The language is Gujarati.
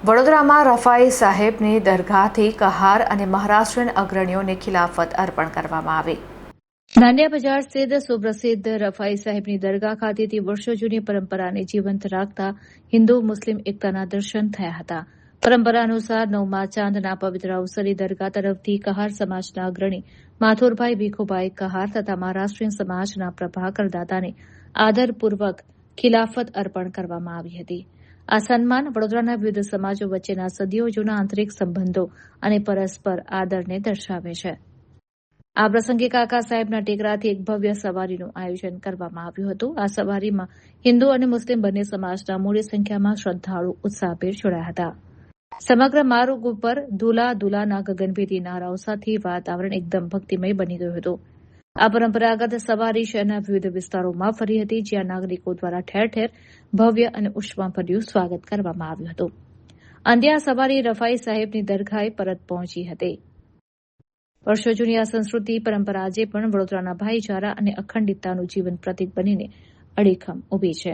વડોદરામાં રફાઈ સાહેબની દરગાહથી કહાર અને મહારાષ્ટ્રીયન અગ્રણીઓને ખિલાફત અર્પણ કરવામાં આવી. નાંદિયા બજાર સ્થિત સુપ્રસિદ્ધ રફાઈ સાહેબની દરગાહ ખાતેથી વર્ષો જૂની પરંપરાને જીવંત રાખતા હિન્દુ મુસ્લિમ એકતાના દર્શન થયા હતા. પરંપરા અનુસાર 9મા ચાંદના પવિત્ર અવસરે દરગાહ તરફથી કહાર સમાજના અગ્રણી માથુરભાઈ ભીખુભાઈ કહાર તથા મહારાષ્ટ્રીયન સમાજના પ્રભાકર દાદાને આદરપૂર્વક ખિલાફત અર્પણ કરવામાં આવી હતી. આ સન્માન વડોદરાના વિવિધ સમાજો વચ્ચેના સદીઓ જૂના આંતરિક સંબંધો અને પરસ્પર આદરને દર્શાવે છે. આ પ્રસંગે કાકા સાહેબના ટેકરાથી એક ભવ્ય સવારીનું આયોજન કરવામાં આવ્યું હતું. આ સવારીમાં હિન્દુ અને મુસ્લિમ બંને સમાજના મોટી સંખ્યામાં શ્રદ્ધાળુ ઉત્સાહભેર જોડાયા હતા. સમગ્ર માર્ગ ઉપર દુલા દુલાના ગગનભેદી નારાઓ સાથે વાતાવરણ એકદમ ભક્તિમય બની ગયું હતું. આ પરંપરાગત સવારી શહેરના વિવિધ વિસ્તારોમાં ફરી હતી, જ્યાં નાગરિકો દ્વારા ઠેર ઠેર ભવ્ય અને ઉષ્માભર્યું સ્વાગત કરવામાં આવ્યું હતું. અંતે આ સવારી રફાઈ સાહેબની દરગાહે પરત પહોંચી હતી. વર્ષો જૂની આ સંસ્કૃતિ પરંપરા આજે પણ વડોદરાના ભાઈચારા અને અખંડિતતાનું જીવંત પ્રતીક બનીને અડીખમ ઊભી છે.